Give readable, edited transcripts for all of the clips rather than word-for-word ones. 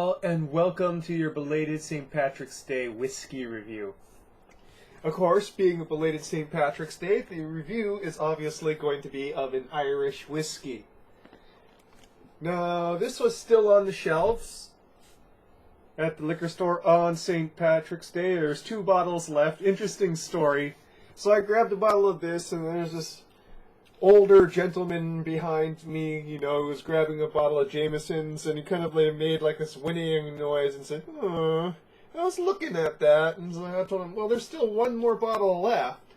all, and welcome to your belated St. Patrick's Day whiskey review. Of course, being a belated St. Patrick's Day, the review is obviously going to be of an Irish whiskey. Now, this was still on the shelves at the liquor store on St. Patrick's Day. There's 2 bottles left. Interesting story. So I grabbed a bottle of this, and there's this older gentleman behind me, who was grabbing a bottle of Jameson's, and he kind of made like this whinnying noise and said, "Oh, I was looking at that," and so I told him, "Well, there's still 1 more bottle left."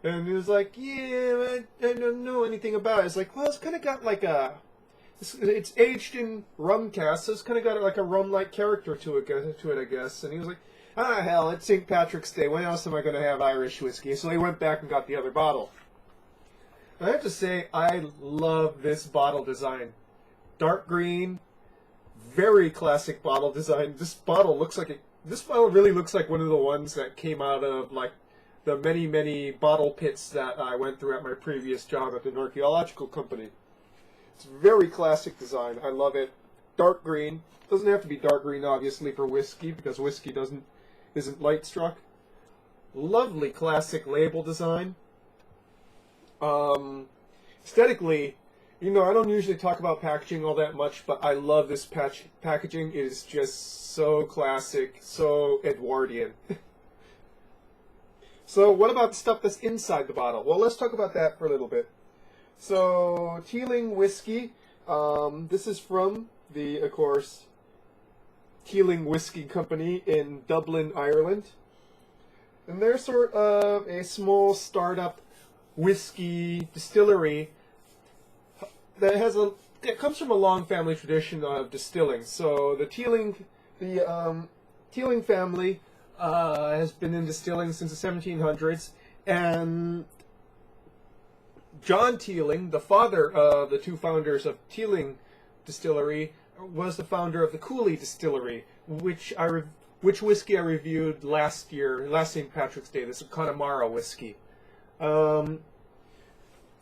And he was like, "Yeah, I don't know anything about it." It's like, "Well, it's kind of got like it's aged in rum cask, so it's kind of got like a rum-like character to it, I guess." And he was like, "Ah, hell, it's St. Patrick's Day. When else am I going to have Irish whiskey?" So he went back and got the other bottle. I have to say, I love this bottle design. Dark green, very classic bottle design. This bottle really looks like one of the ones that came out of like the many, many bottle pits that I went through at my previous job at an archaeological company. It's very classic design. I love it. Dark green. Doesn't have to be dark green, obviously, for whiskey, because whiskey isn't light struck. Lovely classic label design. Aesthetically, I don't usually talk about packaging all that much, but I love this packaging. It is just so classic, so Edwardian. So what about the stuff that's inside the bottle? Well, let's talk about that for a little bit. So, Teeling whiskey. This is from the, of course, Teeling Whiskey Company in Dublin, Ireland. And they're sort of a small startup whiskey distillery that comes from a long family tradition of distilling. So the Teeling family has been in distilling since the 1700s, and John Teeling, the father of the 2 founders of Teeling Distillery, was the founder of the Cooley Distillery, which whiskey I reviewed last St. Patrick's Day. This is Connemara whiskey.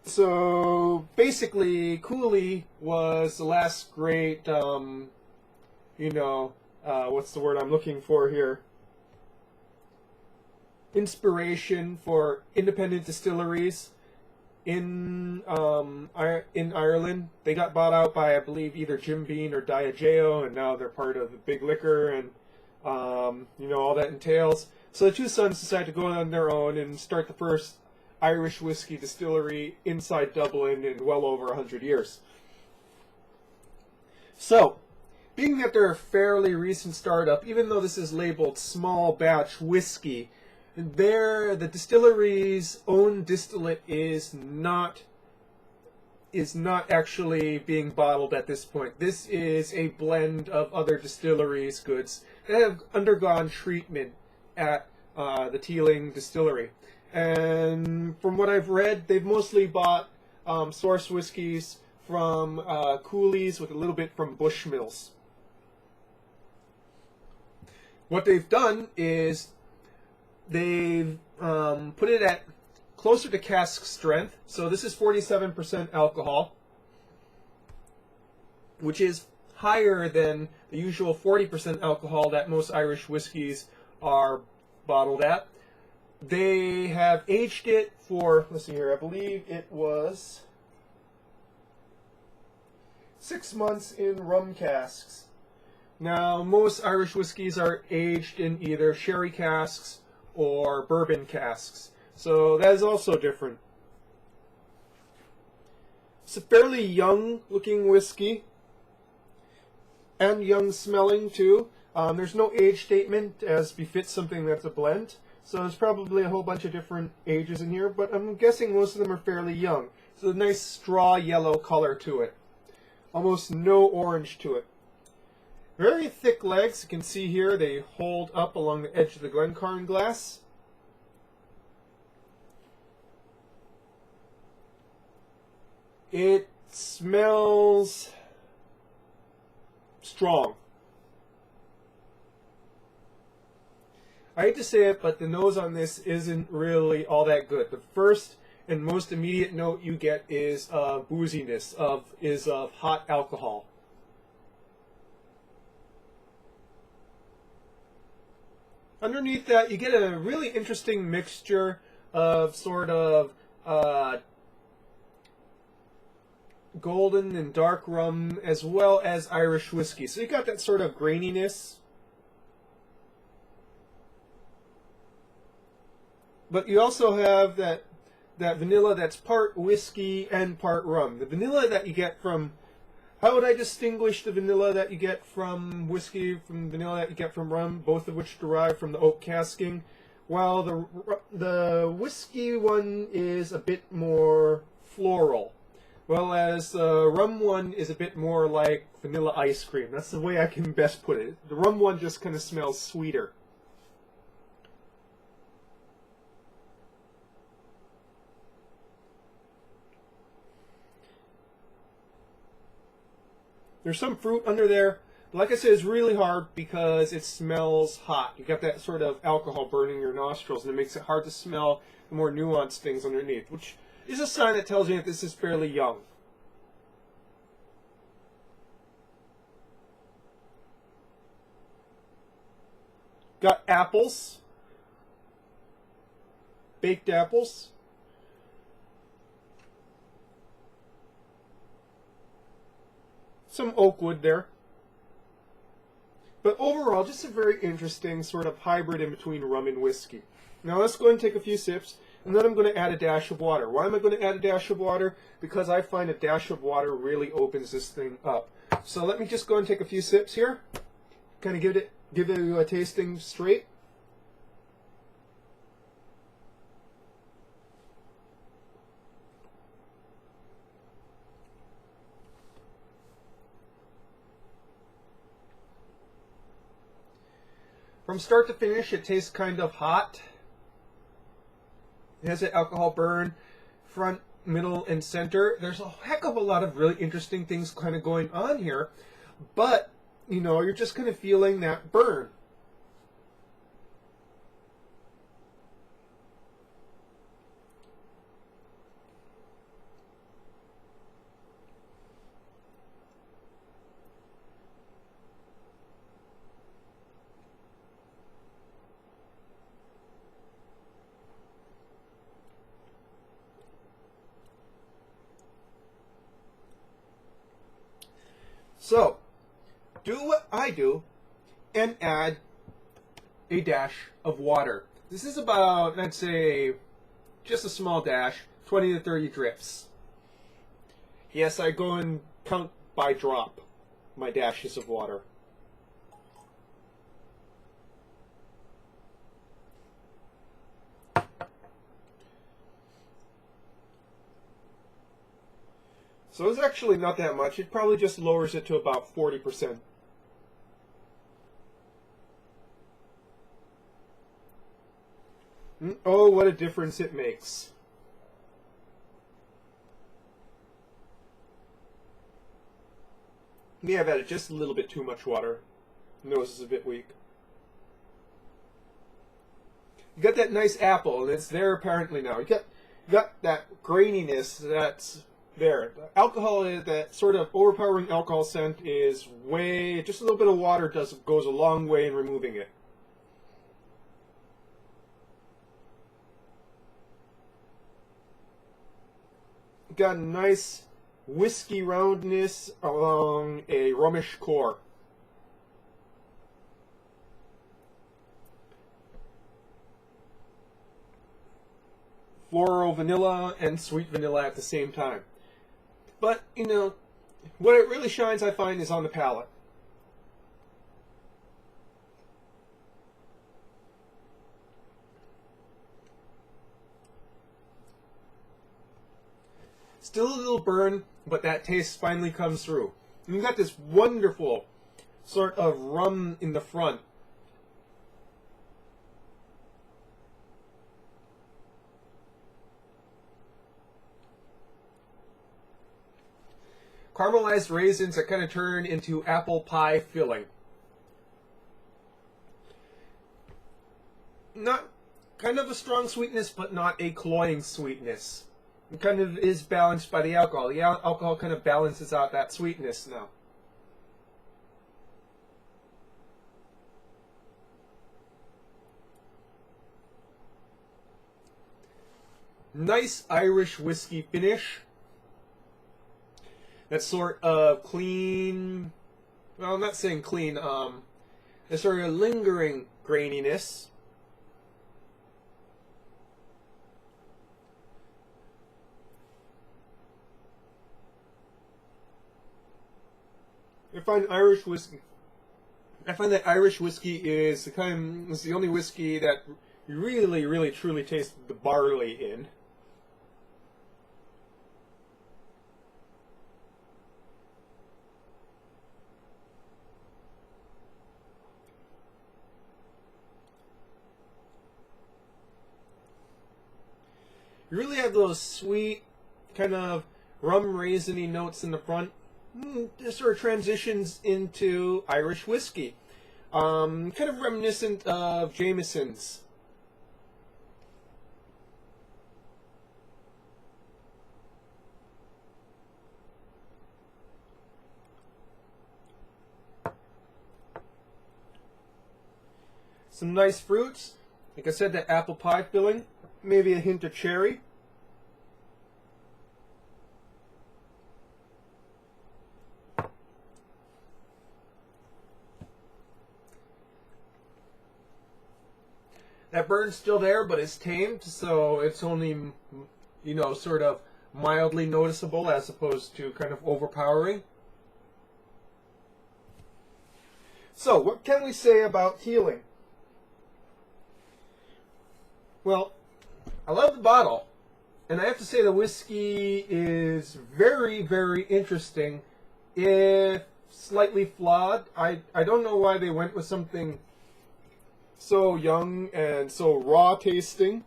So basically, Cooley was the last great, what's the word I'm looking for here? Inspiration for independent distilleries in Ireland. They got bought out by, I believe, either Jim Beam or Diageo, and now they're part of the Big Liquor, and all that entails. So the 2 sons decided to go on their own and start the first Irish whiskey distillery inside Dublin in well over 100 years. So, being that they're a fairly recent startup, even though this is labeled small batch whiskey, the distillery's own distillate is not actually being bottled at this point. This is a blend of other distilleries' goods that have undergone treatment at the Teeling distillery. And from what I've read, they've mostly bought source whiskeys from coolies with a little bit from Bushmills. What they've done is they've put it at closer to cask strength. So this is 47% alcohol, which is higher than the usual 40% alcohol that most Irish whiskeys are bottled at. They have aged it for, let's see here, I believe it was 6 months in rum casks. Now, most Irish whiskeys are aged in either sherry casks or bourbon casks. So that is also different. It's a fairly young looking whiskey, and young smelling too. There's no age statement as befits something that's a blend. So there's probably a whole bunch of different ages in here, but I'm guessing most of them are fairly young. So a nice straw yellow color to it. Almost no orange to it. Very thick legs. You can see here they hold up along the edge of the Glencairn glass. It smells strong. I hate to say it, but the nose on this isn't really all that good. The first and most immediate note you get is booziness, of hot alcohol. Underneath that, you get a really interesting mixture of sort of golden and dark rum, as well as Irish whiskey. So you got that sort of graininess. But you also have that vanilla that's part whiskey and part rum. The vanilla that you get from... How would I distinguish the vanilla that you get from whiskey from vanilla that you get from rum, both of which derive from the oak casking? While the whiskey one is a bit more floral, whereas the rum one is a bit more like vanilla ice cream. That's the way I can best put it. The rum one just kind of smells sweeter. There's some fruit under there. Like I said, it's really hard because it smells hot. You got that sort of alcohol burning your nostrils, and it makes it hard to smell the more nuanced things underneath, which is a sign that tells you that this is fairly young. Got apples. Baked apples. Some oak wood there. But overall, just a very interesting sort of hybrid in between rum and whiskey. Now let's go and take a few sips, and then I'm going to add a dash of water. Why am I going to add a dash of water? Because I find a dash of water really opens this thing up. So let me just go and take a few sips here. Kind of give it a tasting straight. From start to finish, it tastes kind of hot. It has an alcohol burn, front, middle, and center. There's a heck of a lot of really interesting things kind of going on here, but, you know, you're just kind of feeling that burn. So, do what I do and add a dash of water. This is about, I'd say, just a small dash, 20 to 30 drips. Yes, I go and count by drop my dashes of water. So it's actually not that much. It probably just lowers it to about 40%. Oh, what a difference it makes. May have added just a little bit too much water. Nose is a bit weak. You got that nice apple, and it's there apparently now. You got that graininess that's there. The alcohol, that sort of overpowering alcohol scent is way... Just a little bit of water goes a long way in removing it. Got a nice whiskey roundness along a rummish core. Floral vanilla and sweet vanilla at the same time. But, you know, what it really shines, I find, is on the palate. Still a little burn, but that taste finally comes through. And you got this wonderful sort of rum in the front. Caramelized raisins that kind of turn into apple pie filling. Not kind of a strong sweetness, but not a cloying sweetness. It kind of is balanced by the alcohol. The alcohol kind of balances out that sweetness now. nice Irish whiskey finish. That sort of clean, well, I'm not saying clean, that sort of lingering graininess. I find that Irish whiskey is the only whiskey that you really, really, truly taste the barley in. You really have those sweet, kind of rum raisiny notes in the front. This sort of transitions into Irish whiskey. Kind of reminiscent of Jameson's. Some nice fruits. Like I said, that apple pie filling. Maybe a hint of cherry. That burn's still there, but it's tamed, so it's only, you know, sort of mildly noticeable as opposed to kind of overpowering. So, what can we say about Teeling? Well, I love the bottle, and I have to say the whiskey is very, very interesting, if slightly flawed. I don't know why they went with something so young and so raw tasting.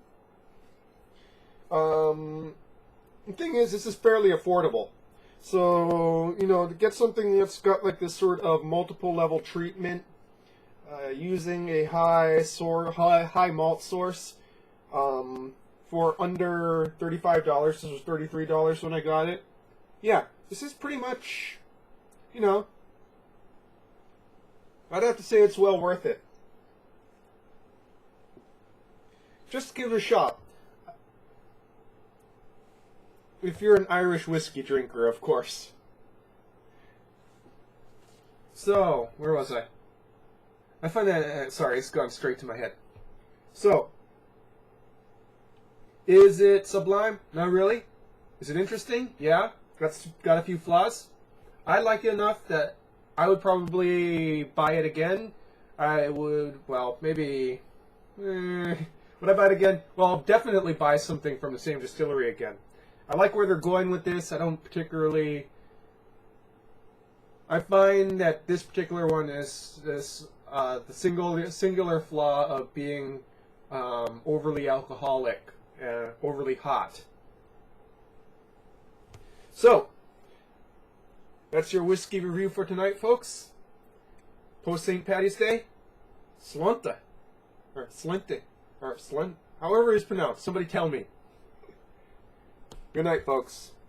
The thing is, this is fairly affordable. So, you know, to get something that's got like this sort of multiple level treatment, using a high malt source, for under $35, this was $33 when I got it. Yeah, this is pretty much, you know, I'd have to say it's well worth it. Just give it a shot. If you're an Irish whiskey drinker, of course. So, where was I? I find that, sorry, it's gone straight to my head. So, is it sublime? Not really. Is it interesting? Yeah. Got a few flaws. I like it enough that I would probably buy it again. I would, well, maybe... would I buy it again? Well, I'll definitely buy something from the same distillery again. I like where they're going with this. I don't particularly... I find that this particular one is the singular flaw of being overly alcoholic, overly hot. So, that's your whiskey review for tonight, folks. Post St. Patty's Day, Slunta, or Slinte, or Slint, however it's pronounced. Somebody tell me. Good night, folks.